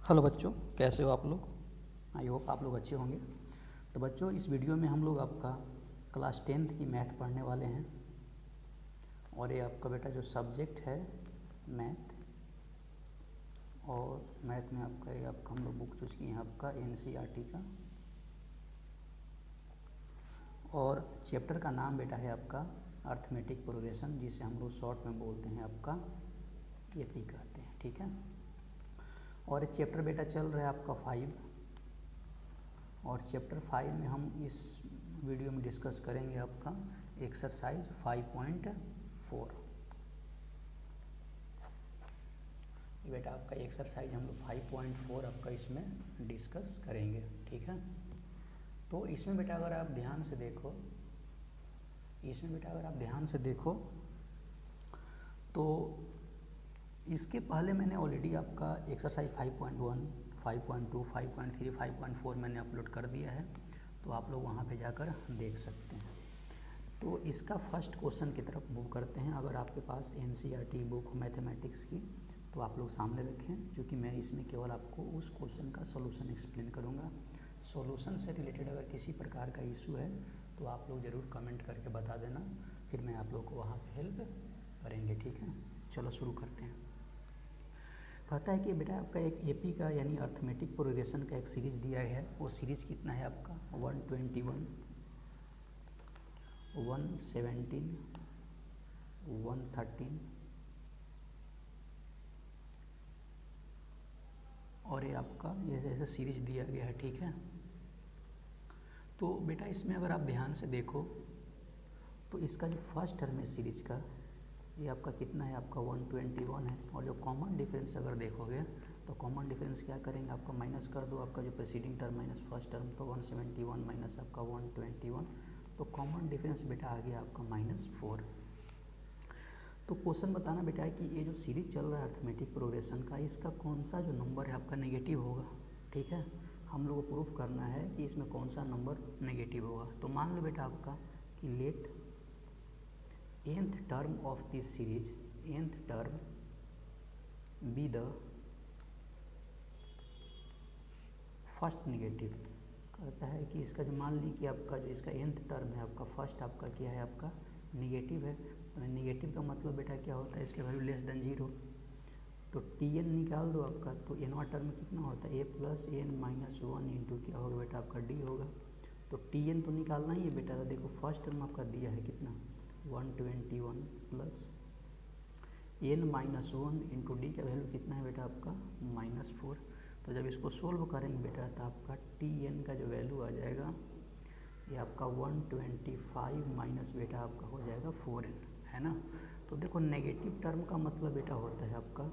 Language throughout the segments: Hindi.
हेलो बच्चों, कैसे हो आप लोग। आई होप आप लोग अच्छे होंगे। तो बच्चों, इस वीडियो में हम लोग आपका क्लास 10th की मैथ पढ़ने वाले हैं। और ये आपका बेटा जो सब्जेक्ट है मैथ, और मैथ में आपका ये हम लोग बुक चूज किए हैं आपका NCERT का। और चैप्टर का नाम बेटा है आपका अर्थमेटिक प्रोग्रेशन, जिसे हम लोग शॉर्ट में बोलते हैं आपका AP कहते हैं। ठीक है। और ये चैप्टर बेटा चल रहा है आपका 5। और चैप्टर 5 में हम इस वीडियो में डिस्कस करेंगे आपका एक्सरसाइज 5.4। ये बेटा आपका एक्सरसाइज हम लोग 5.4 आपका इसमें डिस्कस करेंगे। ठीक है। तो इसमें बेटा अगर आप ध्यान से देखो, तो इसके पहले मैंने ऑलरेडी आपका एक्सरसाइज 5.1, 5.2, 5.3, 5.4 मैंने अपलोड कर दिया है, तो आप लोग वहाँ पे जाकर देख सकते हैं। तो इसका फर्स्ट क्वेश्चन की तरफ मूव करते हैं। अगर आपके पास NCERT बुक मैथमेटिक्स की, तो आप लोग सामने रखें, क्योंकि मैं इसमें केवल आपको उस क्वेश्चन का सोल्यूशन एक्सप्लेन करूँगा। सोल्यूशन से रिलेटेड अगर किसी प्रकार का इशू है तो आप लोग ज़रूर कमेंट करके बता देना, फिर मैं आप लोग को वहाँ पे हेल्प करेंगे। ठीक है। चलो शुरू करते हैं। कहता है कि बेटा आपका एक AP का यानी अर्थमेटिक प्रोग्रेशन का एक सीरीज दिया है। वो सीरीज कितना है आपका 121, 117, 113 और ये आपका जैसे ऐसा सीरीज दिया गया है। ठीक है। तो बेटा इसमें अगर आप ध्यान से देखो, तो इसका जो फर्स्ट टर्म है सीरीज का, ये आपका कितना है, आपका 121 है। और जो कॉमन डिफरेंस अगर देखोगे, तो कॉमन डिफरेंस क्या करेंगे, आपका माइनस कर दो आपका जो प्रेसीडिंग टर्म माइनस फर्स्ट टर्म, तो 171 माइनस आपका 121, तो कॉमन डिफरेंस बेटा आ गया आपका -4। तो क्वेश्चन बताना बेटा है कि ये जो सीरीज चल रहा है अर्थमेटिक प्रोग्रेशन का, इसका कौन सा जो नंबर है आपका नेगेटिव होगा। ठीक है। हम लोग को प्रूफ करना है कि इसमें कौन सा नंबर नेगेटिव होगा। तो मान लो बेटा आपका कि let nth term of this series, nth term be the first negative. कहता है कि इसका जो मान ली कि आपका जो इसका nth टर्म है आपका फर्स्ट आपका क्या है, आपका नेगेटिव है। तो नेगेटिव का मतलब बेटा क्या होता है, इसके वैल्यू लेस देन 0। तो Tn निकाल दो आपका, तो nवां टर्म कितना होता है, a + n - 1 इंटू क्या होगा बेटा आपका d होगा। तो Tn तो निकालना ही है बेटा। तो देखो फर्स्ट टर्म आपका दिया है कितना 121 प्लस n-1 इंटू डी का वैल्यू कितना है बेटा आपका -4। तो जब इसको सोल्व करेंगे बेटा, तो आपका Tn का जो वैल्यू आ जाएगा, ये आपका 125 माइनस बेटा आपका हो जाएगा 4n, है ना। तो देखो नेगेटिव टर्म का मतलब बेटा होता है आपका,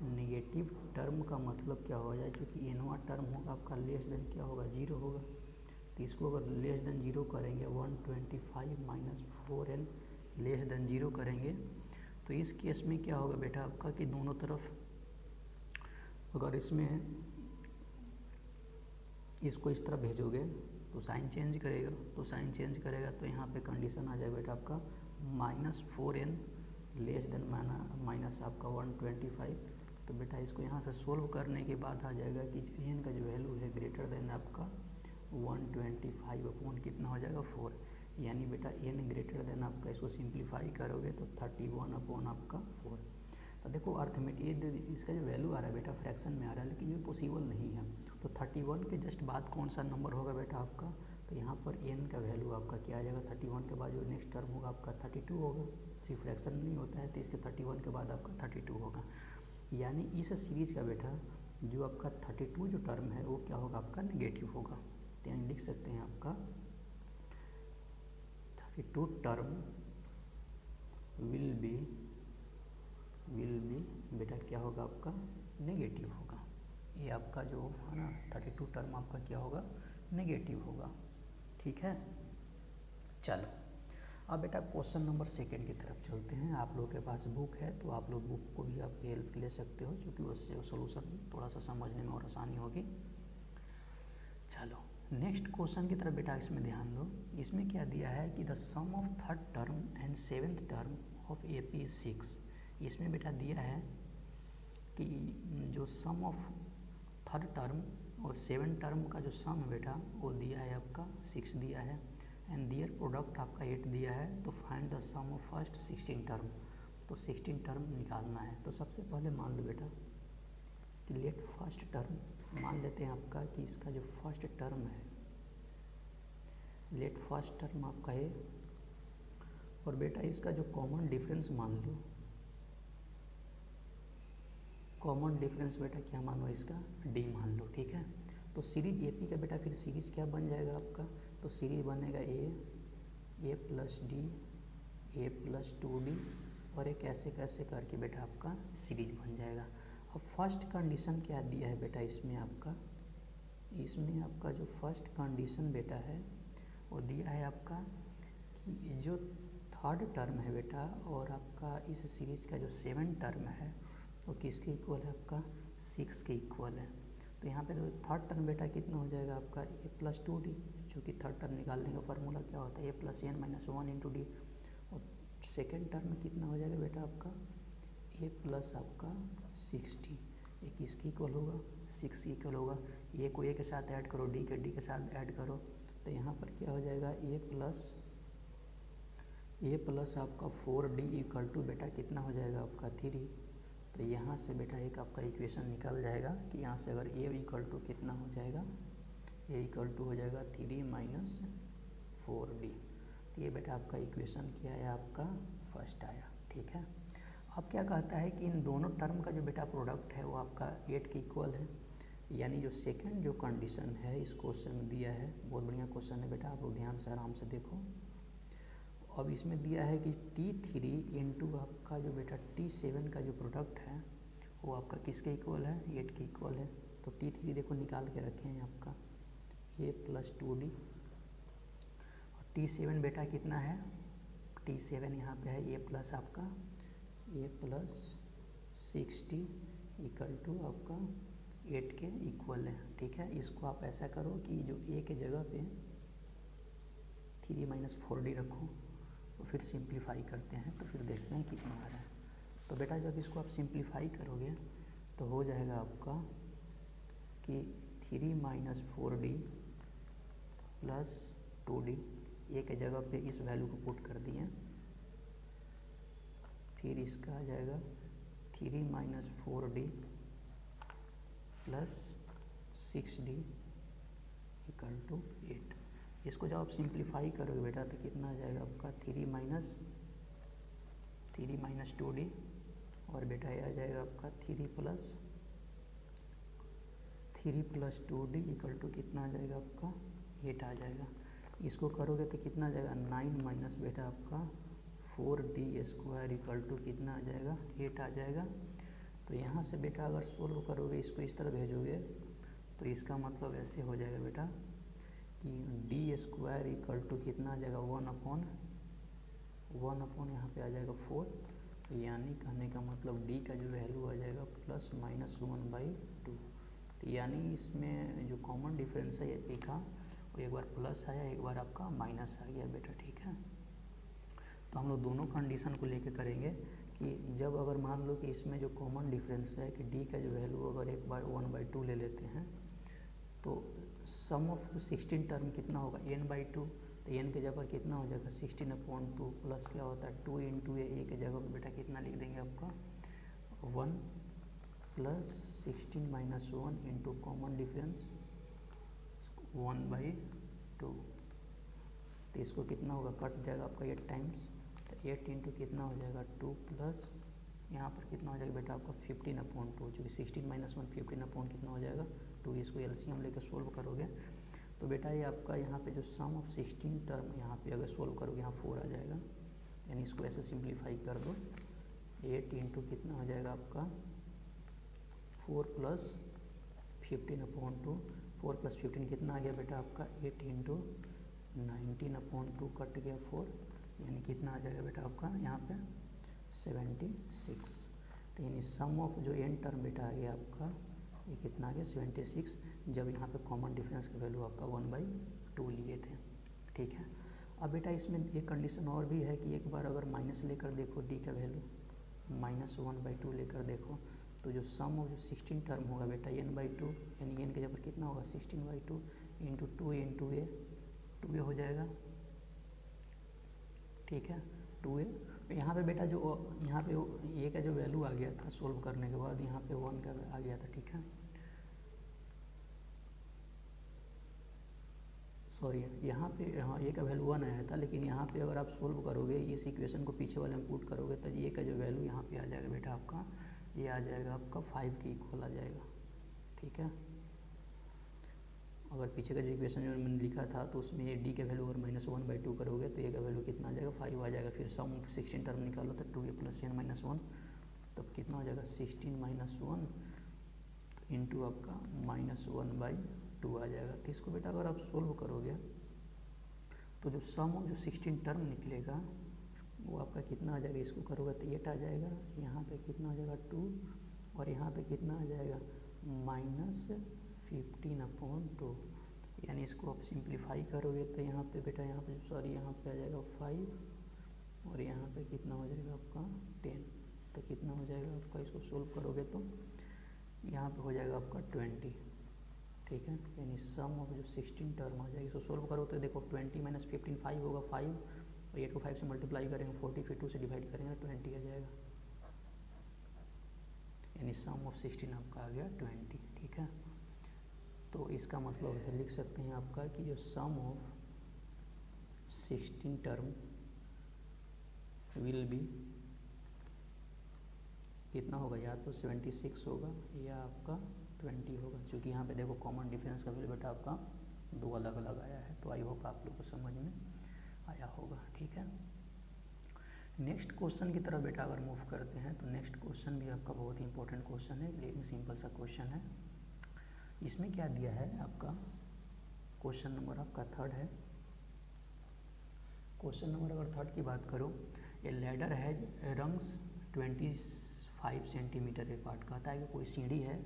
नेगेटिव टर्म का मतलब क्या हो जाए, क्योंकि nवां टर्म होगा आपका लेस देन क्या होगा 0 होगा। तो इसको अगर लेस देन 0 करेंगे, 125 माइनस 4n लेस देन 0 करेंगे, तो इस केस में क्या होगा बेटा आपका कि दोनों तरफ अगर इसमें इसको इस तरफ भेजोगे तो साइन चेंज करेगा, तो यहाँ पे कंडीशन आ जाए बेटा आपका -4n लेस देन माइनस आपका 125। तो बेटा इसको यहाँ से सोल्व करने के बाद आ जाएगा कि n का जो वैल्यू है ग्रेटर देन आपका 125 अपॉन कितना हो जाएगा 4, यानी बेटा n ग्रेटर देन आपका, इसको सिंप्लीफाई करोगे तो 31 अपॉन आपका 4। तो देखो अर्थमेटिक इसका जो वैल्यू आ रहा है बेटा फ्रैक्शन में आ रहा है, लेकिन ये पॉसिबल नहीं है। तो 31 के जस्ट बाद कौन सा नंबर होगा बेटा आपका, तो यहाँ पर n का वैल्यू आपका क्या आ जाएगा, 31 के बाद जो नेक्स्ट टर्म होगा आपका 32 होगा। तो फ्रैक्शन नहीं होता है, तो इसके 31 के बाद आपका 32 होगा। यानी इस सीरीज का बेटा जो आपका 32 जो टर्म है वो क्या होगा, आपका नेगेटिव होगा। तो यानी लिख सकते हैं आपका 32 टर्म विल बी बेटा क्या होगा, आपका नेगेटिव होगा। ये आपका जो है ना 32 टर्म आपका क्या होगा, नेगेटिव होगा। ठीक है। चलो अब बेटा क्वेश्चन नंबर 2 की तरफ चलते हैं। आप लोगों के पास बुक है तो आप लोग बुक को भी आप हेल्प ले सकते हो, क्योंकि उससे सोल्यूशन थोड़ा सा समझने में और आसानी होगी। चलो नेक्स्ट क्वेश्चन की तरफ बेटा इसमें ध्यान दो। इसमें क्या दिया है कि the sum of third term and 7th term of AP is 6। इसमें बेटा दिया है कि जो सम ऑफ थर्ड टर्म और 7 टर्म का जो सम है बेटा वो दिया है आपका 6 दिया है, एंड दियर प्रोडक्ट आपका 8 दिया है। तो find the sum of first 16 term, तो 16 टर्म निकालना है। तो सबसे पहले मान लो बेटा कि लेट फर्स्ट टर्म, मान लेते हैं आपका कि इसका जो फर्स्ट टर्म है, लेट फर्स्ट टर्म आपका है, और बेटा इसका जो कॉमन डिफरेंस मान लो, कॉमन डिफरेंस बेटा क्या मानो, इसका डी मान लो, ठीक है। तो सीरीज ए पी का बेटा फिर सीरीज क्या बन जाएगा आपका, तो सीरीज बनेगा ए प्लस डी, ए प्लस 2d, और एक ऐसे कैसे करके बेटा आपका सीरीज बन जाएगा। अब फर्स्ट कंडीशन क्या दिया है बेटा इसमें आपका, इसमें आपका जो फर्स्ट कंडीशन बेटा है वो दिया है आपका कि जो थर्ड टर्म है बेटा और आपका इस सीरीज का जो 7 टर्म है वो किसके इक्वल है, आपका 6 के इक्वल है। तो यहाँ पे तो थर्ड टर्म बेटा कितना हो जाएगा आपका ए प्लस 2d, चूँकि थर्ड टर्म निकालने का फार्मूला क्या होता है A plus N minus 1 into D, और सेकेंड टर्म कितना हो जाएगा बेटा आपका ए प्लस आपका 6d, ये किसकी इक्वल होगा 6 की इक्वल होगा। ए को ए के साथ ऐड करो, डी के साथ ऐड करो, तो यहाँ पर क्या हो जाएगा ए प्लस आपका 4d इक्वल टू बेटा कितना हो जाएगा आपका 3। तो यहाँ से बेटा एक आपका इक्वेशन निकल जाएगा कि यहाँ से अगर ए इक्वल टू कितना हो जाएगा, ए इक्वल टू हो जाएगा 3 माइनस 4d। तो ये बेटा आपका इक्वेशन क्या है, आपका फर्स्ट आया, ठीक है। अब क्या कहता है कि इन दोनों टर्म का जो बेटा प्रोडक्ट है वो आपका 8 के इक्वल है, यानी जो सेकंड जो कंडीशन है इस क्वेश्चन में दिया है, बहुत बढ़िया क्वेश्चन है बेटा, आप लोग ध्यान से आराम से देखो। अब इसमें दिया है कि T3 इंटू आपका जो बेटा T7 का जो प्रोडक्ट है वो आपका किसके इक्वल है, 8 के इक्वल है। तो T3 देखो निकाल के रखे हैं आपका ए प्लस 2d, और T7 बेटा कितना है, T7 यहाँ पे है ए प्लस आपका ए प्लस 6d इक्वल टू आपका 8 के इक्वल है, ठीक है। इसको आप ऐसा करो कि जो ए के जगह पे 3 माइनस 4d रखो, तो फिर सिंप्लीफाई करते हैं, तो फिर देखते हैं कितना आ रहा है। तो बेटा जब इसको आप सिंप्लीफाई करोगे तो हो जाएगा आपका कि 3 माइनस 4d प्लस 2d, ए के जगह पे इस वैल्यू को पुट कर दिए, फिर इसका आ जाएगा 3 minus 4d plus 6d equal to 8। इसको जब आप सिंप्लीफाई करोगे बेटा तो कितना आ जाएगा आपका 3 माइनस 2d, और बेटा ये आ जाएगा आपका 3 प्लस 2d इक्वल टू कितना आ जाएगा आपका 8 आ जाएगा। इसको करोगे तो कितना आ जाएगा 9 माइनस बेटा आपका 4d स्क्वायर इक्वल टू कितना आ जाएगा 8 आ जाएगा। तो यहाँ से बेटा अगर सोल्व करोगे, इसको इस तरह भेजोगे, तो इसका मतलब ऐसे हो जाएगा बेटा कि डी स्क्वायर इक्वल टू कितना आ जाएगा 1 अपॉन यहाँ पे आ जाएगा 4, यानी कहने का मतलब डी का जो वैल्यू आ जाएगा प्लस माइनस 1/2। तो यानी इसमें जो कॉमन डिफरेंस है ये पी का, वो एक बार प्लस आया, एक बार आपका माइनस आ गया बेटा, ठीक है। तो हम लोग दोनों कंडीशन को लेके करेंगे कि जब अगर मान लो कि इसमें जो कॉमन डिफरेंस है कि डी का जो वैल्यू अगर एक बार 1/2 ले लेते हैं, तो सम ऑफ जो 16 टर्म कितना होगा n/2, तो n के जगह कितना हो जाएगा 16/2 प्लस क्या होता है 2 इंटू ए के जगह पे बेटा कितना लिख देंगे आपका 1 plus 16 minus 1 into common difference 1/2। तो इसको कितना होगा, कट जाएगा आपका 8 टाइम्स, तो 8 इंटू कितना हो जाएगा 2 प्लस यहाँ पर कितना हो जाएगा बेटा आपका 15/2, चूँकि 16 माइनस 1 15 कितना हो जाएगा 2। इसको एलसीएम लेकर सोल्व करोगे तो बेटा ये आपका यहाँ पे जो सम ऑफ 16 टर्म यहाँ पे अगर सोल्व करोगे यहाँ 4 आ जाएगा, यानी इसको ऐसे सिंप्लीफाई कर दो। 8 इंटू कितना हो जाएगा आपका 4 प्लस 15/2, 4 प्लस 15 कितना आ गया बेटा आपका 8 इंटू 19/2 कट गया 4, यानी कितना आ जाएगा बेटा आपका यहाँ पे 76। तो यानी सम ऑफ जो एन टर्म बेटा आ गया आपका ये कितना आ गया 76, जब यहाँ पे कॉमन डिफरेंस का वैल्यू आपका 1/2 लिए थे, ठीक है। अब बेटा इसमें एक कंडीशन और भी है कि एक बार अगर माइनस लेकर देखो डी का वैल्यू, -1/2 लेकर देखो, तो जो सम ऑफ जो 16 टर्म होगा बेटा n/2, यानी n के जगह पर कितना होगा 16/2 इंटू 2 इंटू ए, 2a हो जाएगा, ठीक है 2a। यहाँ पे बेटा जो यहाँ पे a का जो वैल्यू आ गया था सोल्व करने के बाद, यहाँ पे 1 का आ गया था, ठीक है सॉरी यहाँ पे हाँ a का वैल्यू 1 आया था, लेकिन यहाँ पे अगर आप सोल्व करोगे इस इक्वेशन को पीछे वाले में पुट करोगे तो a का जो वैल्यू यहाँ पे आ जाएगा बेटा आपका, ये आ जाएगा आपका 5 के इक्वल आ जाएगा, ठीक है। अगर पीछे का जो इक्वेशन जो मैंने लिखा था तो उसमें ये डी का वैल्यू अगर -1/2 करोगे तो ए का वैल्यू कितना आ जाएगा 5 आ जाएगा। फिर सम 16 टर्म निकालो तो 2a + n - 1, तब कितना हो जाएगा 16 - 1 इंटू आपका -1/2 आ जाएगा। तो इसको बेटा अगर आप सोल्व करोगे तो जो सम जो 16 टर्म निकलेगा वो आपका कितना आ जाएगा, इसको करोगे तो 8 आ जाएगा, यहाँ पे कितना आ जाएगा 2 और यहाँ पे कितना आ जाएगा -15/2, यानी इसको आप सिंप्लीफाई करोगे तो यहाँ पे बेटा यहाँ पे सॉरी यहाँ पे आ जाएगा 5 और यहाँ पे कितना हो जाएगा आपका 10, तो कितना हो जाएगा आपका, इसको सोल्व करोगे तो यहाँ पे हो जाएगा आपका 20, ठीक है। यानी सम ऑफ जो 16 टर्म आ जाएगी, इसको सोल्व करो तो देखो 20 - 15 5 होगा, 5 और 8 को 5 से मल्टीप्लाई करेंगे 40, फिर 2 से डिवाइड करेंगे 20 आ जाएगा, यानी सम ऑफ 16 आपका आ गया 20, ठीक है। तो इसका मतलब है लिख सकते हैं आपका कि जो सम ऑफ 16 टर्म विल बी कितना होगा, या तो 76 होगा या आपका 20 होगा, क्योंकि यहाँ पे देखो कॉमन डिफरेंस का वैल्यू बेटा आपका 2 अलग अलग आया है। तो आई होप आप लोग को समझ में आया होगा, ठीक है। नेक्स्ट क्वेश्चन की तरफ बेटा अगर मूव करते हैं तो नेक्स्ट क्वेश्चन भी आपका बहुत ही इंपॉर्टेंट क्वेश्चन है, लेकिन सिंपल सा क्वेश्चन है। इसमें क्या दिया है आपका, क्वेश्चन नंबर आपका 3 है। क्वेश्चन नंबर अगर 3 की बात करो, ए ladder has rungs 25 centimetre apart, कहता है कि कोई सीढ़ी है,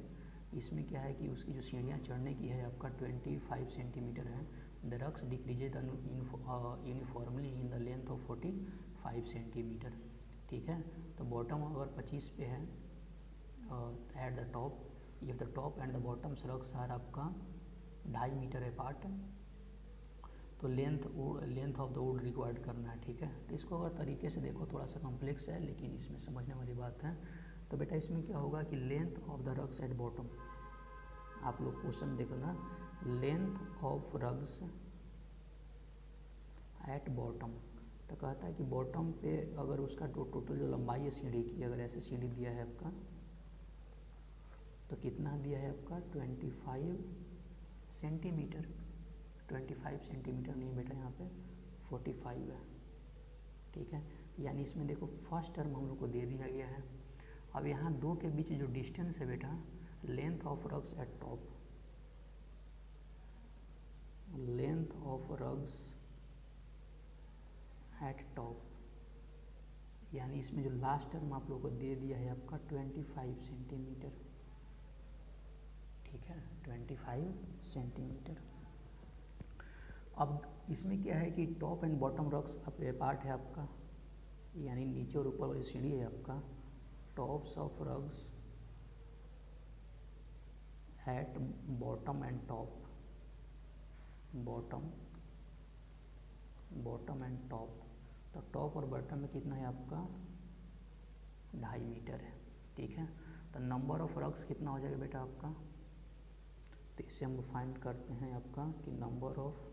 इसमें क्या है कि उसकी जो सीढ़ियाँ चढ़ने की है आपका 25 सेंटीमीटर है। The rungs decreases uniformly in the length of 45 centimetre, ठीक है। तो बॉटम अगर 25 पे है at the top, if the top and the bottom rungs are आपका 2.5 मीटर अपार्ट, तो length of the wood required करना है, ठीक है। तो इसको अगर तरीके से देखो थोड़ा सा कॉम्प्लेक्स है, लेकिन इसमें समझने वाली बात है। तो बेटा इसमें क्या होगा कि length of the rugs at bottom, आप लोग क्वेश्चन देखो ना, length of rugs at bottom, तो कहता है कि बॉटम पे अगर उसका टोटल जो लंबाई है सीढ़ी की, अगर ऐसे सीढ़ी दिया है आपका तो कितना दिया है आपका 25 सेंटीमीटर, 25 सेंटीमीटर नहीं बेटा यहाँ पे 45 है, ठीक है। यानी इसमें देखो फर्स्ट टर्म हम लोग को दे दिया गया है। अब यहाँ दो के बीच जो डिस्टेंस है बेटा, length of rugs eight top, length of rugs eight top, यानी इसमें जो लास्ट टर्म आप लोग को दे दिया है आपका 25 सेंटीमीटर, ठीक है 25 सेंटीमीटर। अब इसमें क्या है कि top and bottom rugs part है आपका, यानी नीचे और ऊपर वाली सीढ़ी है आपका, tops of rugs at bottom and top, bottom and top, तो टॉप और बॉटम में कितना है आपका 2.5 मीटर है, ठीक है। तो नंबर ऑफ रग्स कितना हो जाएगा बेटा आपका, तो इससे हम फाइंड करते हैं आपका कि नंबर ऑफ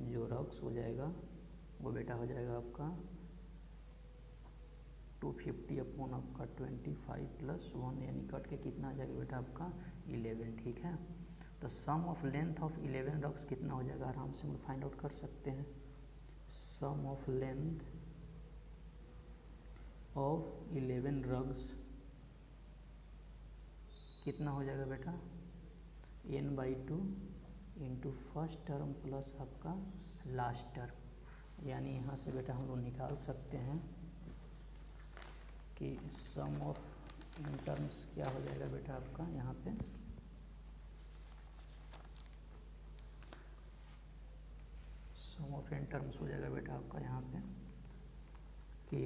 जो रग्स हो जाएगा वो बेटा हो जाएगा आपका 250 अपॉन आपका 25 + 1, यानी कट के कितना आ जाएगा बेटा आपका 11, ठीक है। तो sum of length of 11 rugs कितना हो जाएगा, आराम से हम फाइंड आउट कर सकते हैं। सम ऑफ लेंथ ऑफ 11 रग्स कितना हो जाएगा बेटा n/2 into first term plus आपका लास्ट टर्म, यानी यहाँ से बेटा हम लोग निकाल सकते हैं कि सम ऑफ इन टर्म्स क्या हो जाएगा बेटा आपका, यहाँ पे सम ऑफ इन टर्म्स हो जाएगा बेटा आपका यहाँ पे कि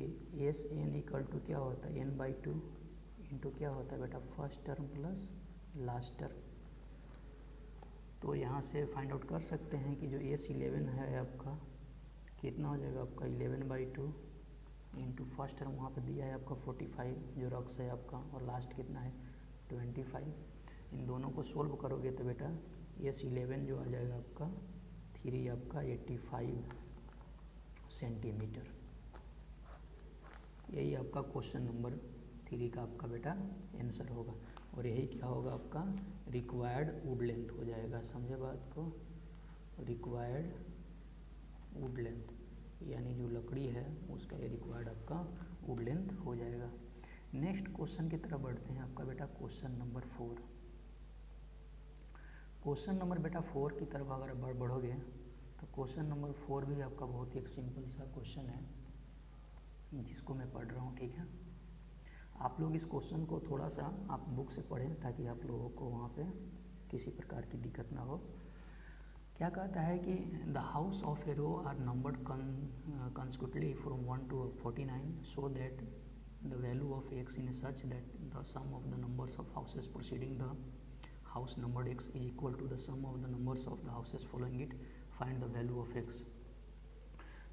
Sn = क्या होता है n/2 इंटू क्या होता है बेटा first term plus last term. तो यहाँ से फाइंड आउट कर सकते हैं कि जो S11 है आपका कितना हो जाएगा आपका 11/2 इंटू फर्स्ट टर्म वहाँ पे दिया है आपका 45 जो रक्स है आपका, और लास्ट कितना है 25। इन दोनों को सोल्व करोगे तो बेटा S11 जो आ जाएगा आपका 3 आपका 85 सेंटीमीटर। यही आपका क्वेश्चन नंबर 3 का आपका बेटा आंसर होगा। और यही क्या होगा आपका रिक्वायर्ड वुड लेंथ हो जाएगा। समझे बात को, रिक्वायर्ड वुड लेंथ यानी जो लकड़ी है उसका ये रिक्वायर्ड आपका वुड लेंथ हो जाएगा। नेक्स्ट क्वेश्चन की तरफ बढ़ते हैं आपका बेटा क्वेश्चन नंबर 4। क्वेश्चन नंबर बेटा 4 की तरफ अगर बढ़ोगे तो क्वेश्चन नंबर 4 भी आपका बहुत ही एक सिंपल सा क्वेश्चन है जिसको मैं पढ़ रहा हूँ, ठीक है। आप लोग इस क्वेश्चन को थोड़ा सा आप बुक से पढ़ें ताकि आप लोगों को वहाँ पे किसी प्रकार की दिक्कत ना हो। क्या कहता है कि the house of a row are numbered consecutively from 1 to 49 so that the value of x in such that the sum of the numbers of houses preceding the house numbered x is equal to the sum of the numbers of the houses following it. Find the value of x।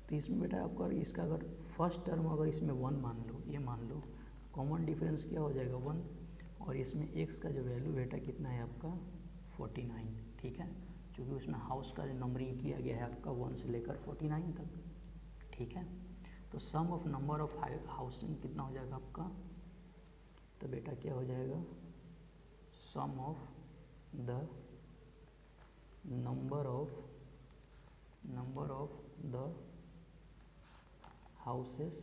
तो इसमें बेटा आपका इसका अगर फर्स्ट टर्म अगर इसमें 1 मान लो, ये मान लो, कॉमन डिफरेंस क्या हो जाएगा 1, और इसमें x का जो वैल्यू बेटा कितना है आपका 49, ठीक है, क्योंकि उसमें हाउस का जो नंबरिंग किया गया है आपका 1 से लेकर 49 तक, ठीक है। तो sum of number of housing कितना हो जाएगा आपका, तो बेटा क्या हो जाएगा sum of the number of the houses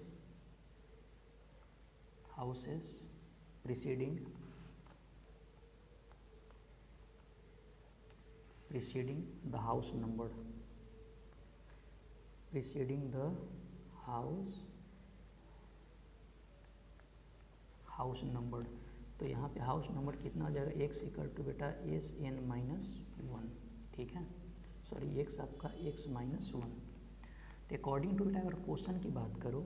preceding the house numbered, preceding the house numbered. तो यहाँ पे हाउस नंबर कितना हो जाएगा x इक्वल टू बेटा SN-1, ठीक है, सॉरी x आपका x-1। तो अकॉर्डिंग टू बेटा अगर क्वेश्चन की बात करो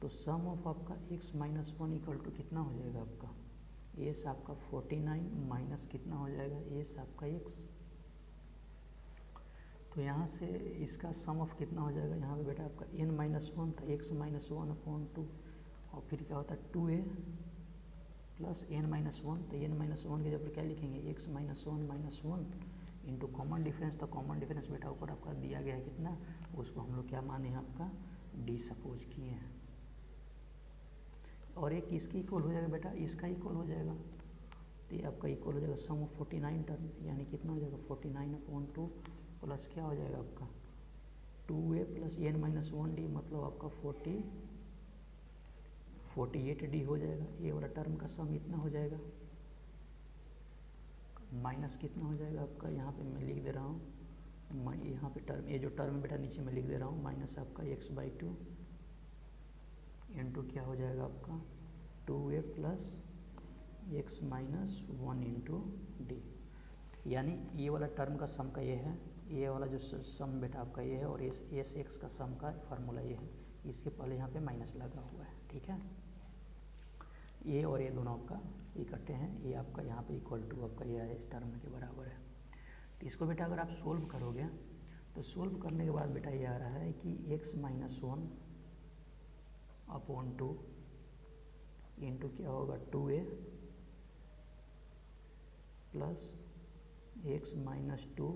तो सम ऑफ आपका x-1 इक्वल टू कितना हो जाएगा आपका s आपका 49 माइनस कितना हो जाएगा s आपका x। तो यहाँ से इसका सम ऑफ कितना हो जाएगा, यहाँ पे बेटा आपका n-1 था x-1/2, और फिर क्या होता है 2a प्लस n-1, तो n-1 के जब क्या लिखेंगे x-1 इंटू कॉमन डिफरेंस। तो कॉमन डिफरेंस बेटा ऊपर आपका दिया गया है कितना, उसको हम लोग क्या माने हैं आपका d सपोज किए हैं, और एक इसकी इक्वल हो जाएगा बेटा इसका इक्वल हो जाएगा, तो ये आपका इक्वल हो जाएगा सम ऑफ 49 टर्म, यानी कितना हो जाएगा 49/2 प्लस क्या हो जाएगा आपका 2a प्लस n-1d, मतलब आपका 48d हो जाएगा। ये वाला टर्म का सम इतना हो जाएगा, माइनस कितना हो जाएगा आपका, यहाँ पे मैं लिख दे रहा हूँ, यहाँ पे टर्म, ये जो टर्म बेटा नीचे मैं लिख दे रहा हूँ, माइनस आपका x/2 इंटू क्या हो जाएगा आपका 2a plus x-1 into d, यानी ये वाला टर्म का सम का ये है, ये वाला जो सम बेटा आपका ये है, और एस एक्स का सम का फार्मूला ये है, इसके पहले यहाँ पे माइनस लगा हुआ है, ठीक है। ये और ये दोनों आपका इकट्ठे हैं, ये आपका यहाँ पे इक्वल टू आपका ये है इस टर्म के बराबर है। तो इसको बेटा अगर आप सोल्व करोगे तो सोल्व करने के बाद बेटा ये आ रहा है कि x-1/2 इंटू क्या होगा 2a plus x-2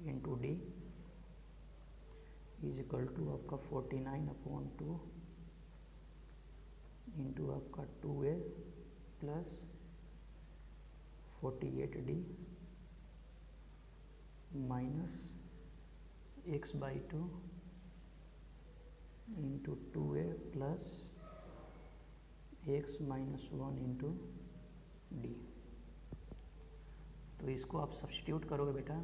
into d is equal to आपका 49/2 इंटू आपका 2a plus 48d minus x/2 into 2a plus x-1 into d। तो इसको आप सब्स्टिट्यूट करोगे बेटा,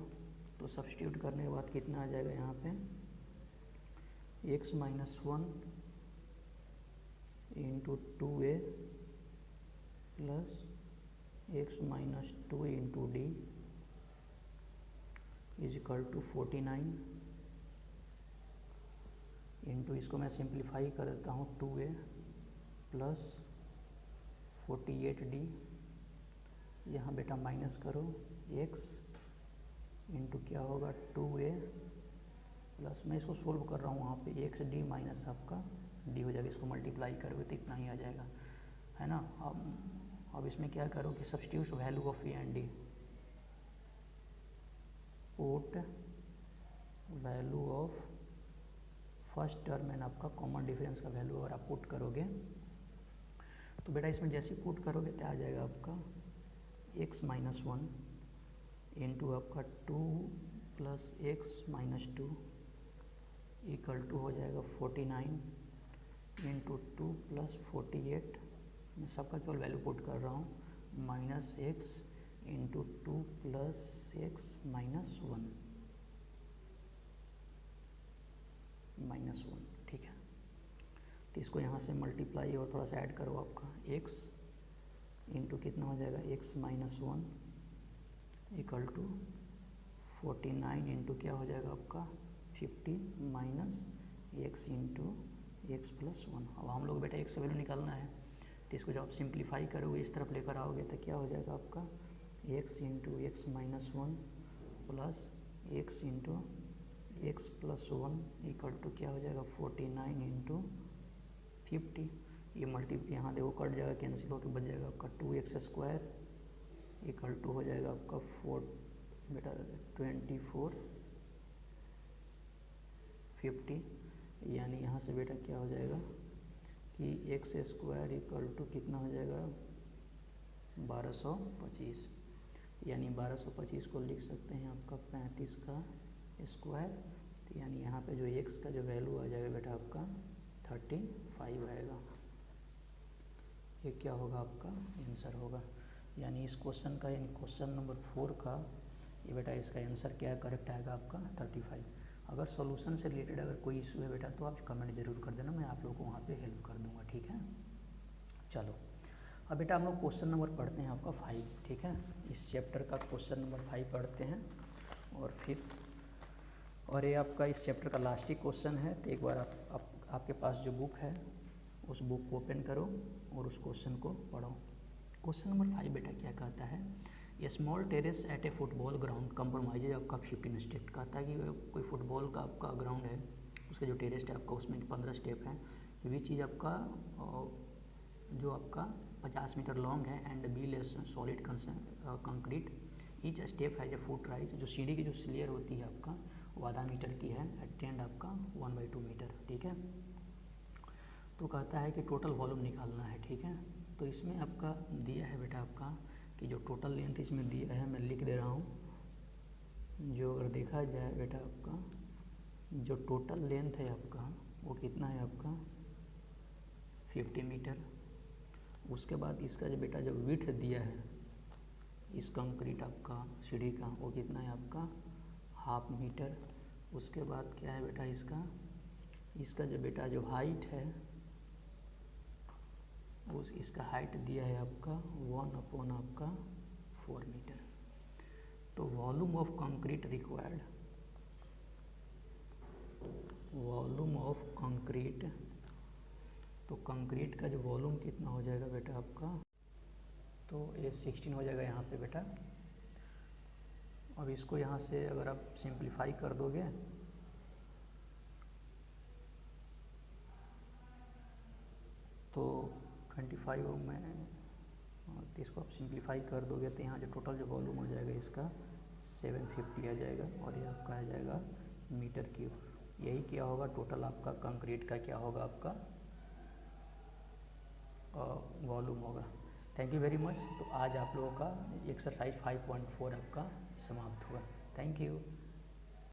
तो सब्स्टिट्यूट करने के बाद कितना आ जाएगा यहाँ पे x-1 into 2a plus x-2 into d is equal to 49 into, इसको मैं सिंप्लीफाई कर देता हूँ 2a प्लस 48D, यहाँ बेटा माइनस करो x इंटू क्या होगा 2a प्लस, मैं इसको सोल्व कर रहा हूँ वहाँ पे, XD माइनस आपका D हो जाएगा, इसको मल्टीप्लाई करोगे तो इतना ही आ जाएगा, है ना। अब इसमें क्या करो कि substitute value of A and D, put value of first term and आपका कॉमन डिफरेंस का वैल्यू अगर आप पुट करोगे तो बेटा इसमें जैसे पुट करोगे तो आ जाएगा आपका x माइनस 1 इंटू आपका 2 plus x minus 2 equal to हो जाएगा 49 इंटू 2 प्लस 48, मैं सबका केवल वैल्यू पुट कर रहा हूँ, minus x into 2 plus x minus 1 minus 1, ठीक है। तो इसको यहाँ से मल्टीप्लाई और थोड़ा सा ऐड करो, आपका x इंटू कितना हो जाएगा x minus 1 equal to 49 into क्या हो जाएगा आपका 50 minus x into x plus 1। अब हम लोग बेटा x का वैल्यू निकालना है, तो इसको जब आप सिंप्लीफाई करोगे इस तरफ लेकर आओगे तो क्या हो जाएगा आपका x into x minus 1 plus x into x plus 1 equal to क्या हो जाएगा 49 इंटू 50, ये यहाँ देखो कट जाएगा, कैंसिल होकर बच जाएगा आपका 2x स्क्वायर इक्वल टू हो जाएगा आपका 4 बेटा 24 50, यानी यहाँ से बेटा क्या हो जाएगा कि x स्क्वायर इक्वल टू कितना हो जाएगा 1225, यानी 1225 को लिख सकते हैं आपका 35 का स्क्वायर, तो यानी यहाँ पे जो x का जो वैल्यू आ जाएगा बेटा आपका 35 आएगा, ये क्या होगा आपका आंसर होगा। यानी इस क्वेश्चन का, यानी क्वेश्चन नंबर 4 का ये बेटा इसका आंसर क्या है, करेक्ट आएगा आपका 35। अगर सॉल्यूशन से रिलेटेड अगर कोई इशू है बेटा तो आप कमेंट जरूर कर देना, मैं आप लोगों को वहाँ पे हेल्प कर दूँगा, ठीक है। चलो अब बेटा हम लोग क्वेश्चन नंबर पढ़ते हैं आपका 5, ठीक है। इस चैप्टर का क्वेश्चन नंबर 5 पढ़ते हैं और ये आपका इस चैप्टर का लास्ट ही क्वेश्चन है। तो एक बार आपके पास जो बुक है उस बुक को ओपन करो और उस क्वेश्चन को पढ़ो। क्वेश्चन नंबर 5 बेटा क्या कहता है, ए स्मॉल टेरेस एट ए फुटबॉल ग्राउंड कंप्रोमाइज आपका 15 स्टेप, कहता है कि कोई फुटबॉल का आपका ग्राउंड है, उसका जो टेरेस है आपका उसमें 15 स्टेप है, विच चीज़ आपका जो आपका 50 मीटर लॉन्ग है and be less solid concrete, each step has a foot rise, जो सीढ़ी की जो स्लेयर होती है आपका वो आधा मीटर की है, एट एंड आपका 1/2 मीटर, ठीक है। तो कहता है कि टोटल वॉल्यूम निकालना है, ठीक है। तो इसमें आपका दिया है बेटा आपका कि जो टोटल लेंथ इसमें दिया है, मैं लिख दे रहा हूँ, जो अगर देखा जाए बेटा आपका जो टोटल लेंथ है आपका वो कितना है आपका 50 मीटर। उसके बाद इसका जो बेटा जो विड्थ दिया है इस कंक्रीट आपका सीढ़ी का वो कितना है आपका 1/2 मीटर। उसके बाद क्या है बेटा इसका जो बेटा जो हाइट है इसका हाइट दिया है आपका 1/4 मीटर। तो volume of concrete required, volume of concrete, तो कंक्रीट का जो वॉल्यूम कितना हो जाएगा बेटा आपका, तो ये 16 हो जाएगा यहाँ पे बेटा। अब इसको यहाँ से अगर आप सिंप्लीफाई कर दोगे तो 25 में, तो इसको आप सिंप्लीफाई कर दोगे तो यहाँ जो टोटल जो वॉल्यूम हो जाएगा इसका 750 आ जाएगा और ये आपका आ जाएगा मीटर क्यूब। यही क्या होगा टोटल आपका कंक्रीट का क्या होगा आपका वॉल्यूम होगा। Thank you very much. तो आज आप लोगों का एक्सरसाइज 5.4 आपका समाप्त हुआ। Thank you.